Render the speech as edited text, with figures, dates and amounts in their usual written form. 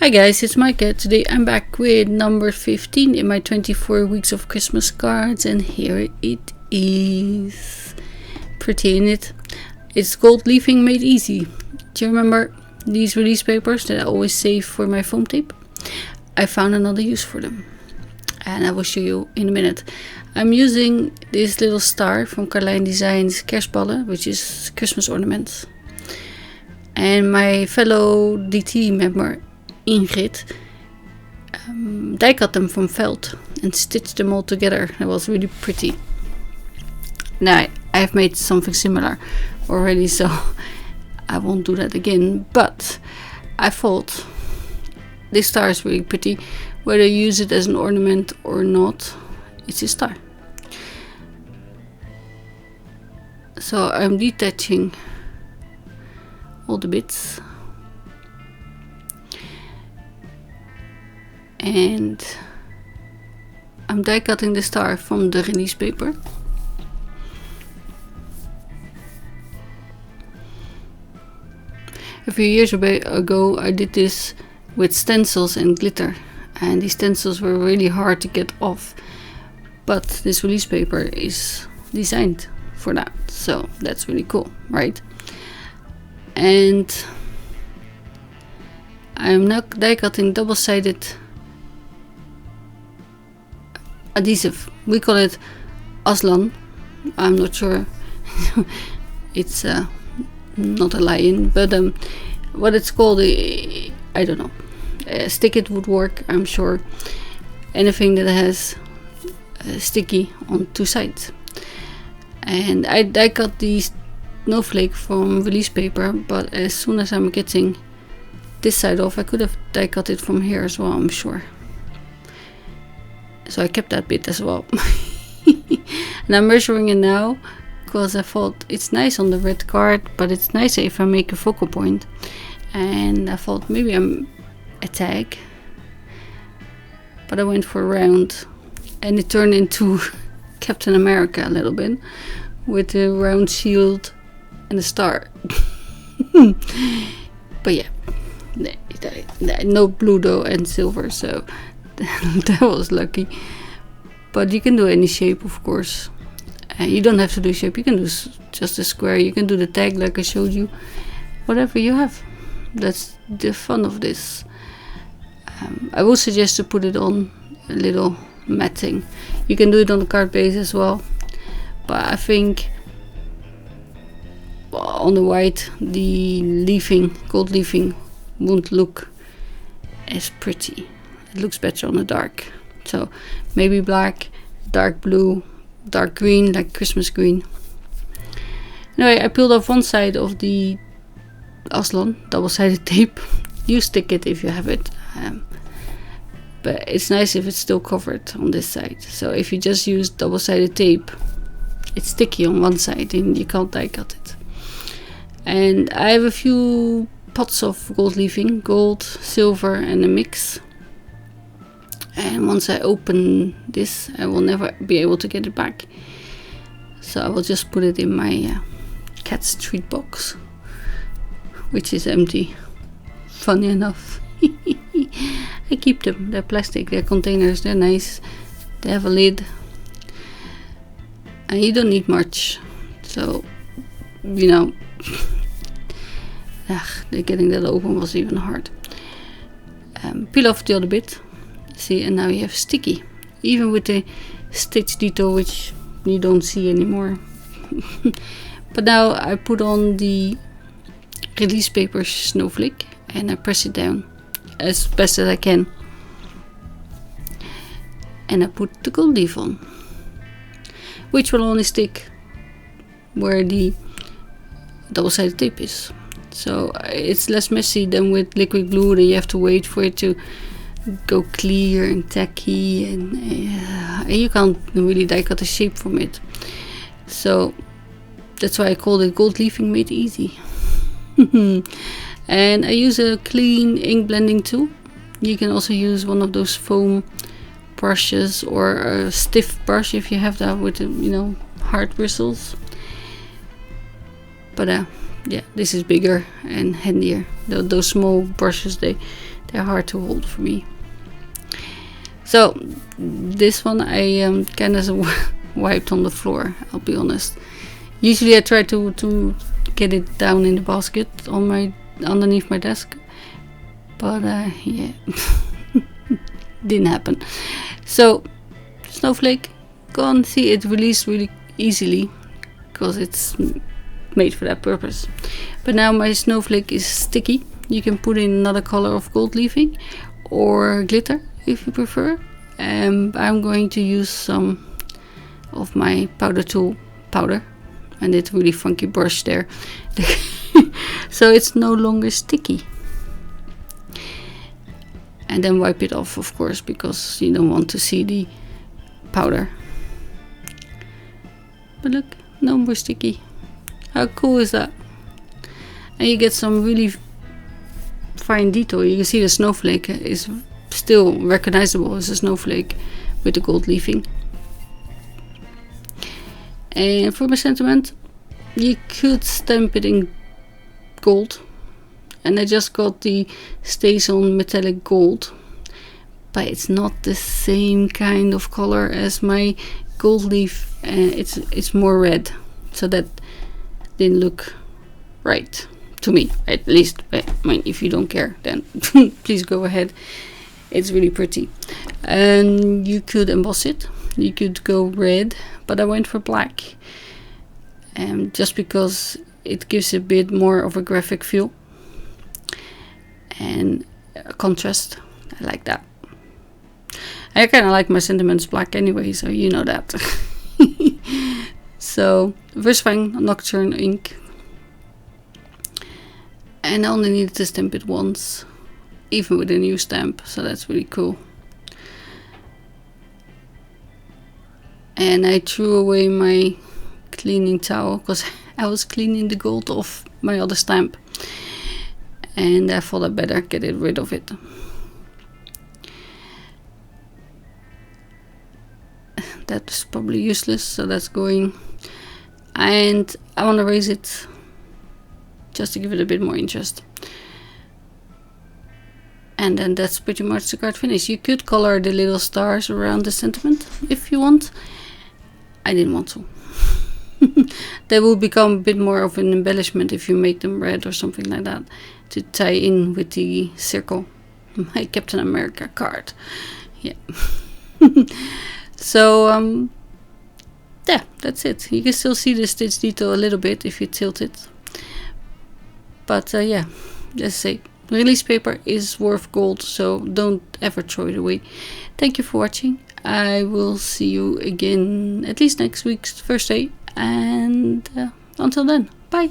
Hi guys, it's Micah. Today I'm back with number 15 in my 24 weeks of Christmas cards, and here it is. Pretty in it. It's gold leafing made easy. Do you remember these release papers that I always save for my foam tape? I found another use for them, and I will show you in a minute. I'm using this little star from Carlijn Designs Kerstballen, which is Christmas ornaments. And my fellow DT member Ingrid die cut them from felt and stitched them all together. It was really pretty. Now I have made something similar already, so I won't do that again, but I thought this star is really pretty. Whether you use it as an ornament or not, it's a star. So I'm detaching all the bits, and I'm die cutting the star from the release paper. A few years ago I did this with stencils and glitter, and these stencils were really hard to get off, but this release paper is designed for that, so that's really cool, right? And I'm now die cutting double-sided adhesive. We call it Aslan. I'm not sure. It's not a lion, but what it's called, I don't know. Stick it would work, I'm sure. Anything that has sticky on two sides. And I die cut these snowflake from release paper, but as soon as I'm getting this side off, I could have die cut it from here as well, I'm sure. So I kept that bit as well. And I'm measuring it now because I thought it's nice on the red card, but it's nicer if I make a focal point. And I thought maybe I'm a tag, but I went for a round, and it turned into Captain America a little bit with a round shield and a star. But yeah, no blue though and silver, so that was lucky. But you can do any shape, of course. You don't have to do shape, you can do just a square, you can do the tag like I showed you, whatever you have. That's the fun of this. I would suggest to put it on a little matting. You can do it on the card base as well, but I think on the white the leafing, gold leafing, won't look as pretty. It looks better on the dark. So maybe black, dark blue, dark green, like Christmas green. Anyway, I peeled off one side of the Aslan double-sided tape. You stick it if you have it, but it's nice if it's still covered on this side. So if you just use double-sided tape, it's sticky on one side and you can't die cut it. And I have a few pots of gold leafing, gold, silver and a mix. And once I open this, I will never be able to get it back. So I will just put it in my cat's treat box, which is empty. Funny enough. I keep them. They're plastic, they're containers, they're nice. They have a lid. And you don't need much. So, you know, getting that open was even hard. Peel off the other bit. See, and now you have sticky, even with the stitch detail, which you don't see anymore. But now I put on the release paper snowflake and I press it down as best as I can, and I put the gold leaf on, which will only stick where the double-sided tape is. So it's less messy than with liquid glue, that you have to wait for it to go clear and tacky, and you can't really die cut a shape from it. So that's why I called it gold leafing made easy. And I use a clean ink blending tool. You can also use one of those foam brushes or a stiff brush if you have that with hard bristles. But yeah, this is bigger and handier. Those small brushes, they they're hard to hold for me. So this one I kind of wiped on the floor, I'll be honest. Usually I try to get it down in the basket on underneath my desk, but yeah, didn't happen. So snowflake gone. See, it released really easily because it's made for that purpose. But now my snowflake is sticky. You can put in another color of gold leafing or glitter if you prefer. I'm going to use some of my powder tool powder, and it's really funky brush there. So it's no longer sticky. And then wipe it off, of course, because you don't want to see the powder. But look, no more sticky. How cool is that? And you get some really fine detail. You can see the snowflake is still recognizable as a snowflake with the gold leafing. And for my sentiment, you could stamp it in gold, and I just got the StazOn metallic gold, but it's not the same kind of color as my gold leaf. It's more red, so that didn't look right to me, at least. I mean, if you don't care, then please go ahead. It's really pretty, and you could emboss it. You could go red, but I went for black, just because it gives a bit more of a graphic feel and a contrast. I like that. I kind of like my sentiments black anyway, so you know that. So Versamagic Nocturne ink, and I only needed to stamp it once, even with a new stamp, so that's really cool. And I threw away my cleaning towel because I was cleaning the gold off my other stamp, and I thought I'd better get rid of it. That's probably useless, so that's going. And I want to raise it just to give it a bit more interest. And then that's pretty much the card finish. You could color the little stars around the sentiment if you want. I didn't want to. They will become a bit more of an embellishment if you make them red or something like that to tie in with the circle. My Captain America card. Yeah. So yeah, that's it. You can still see the stitch detail a little bit if you tilt it. But yeah, just say release paper is worth gold, so don't ever throw it away. Thank you for watching. I will see you again at least next week's Thursday, and until then, bye.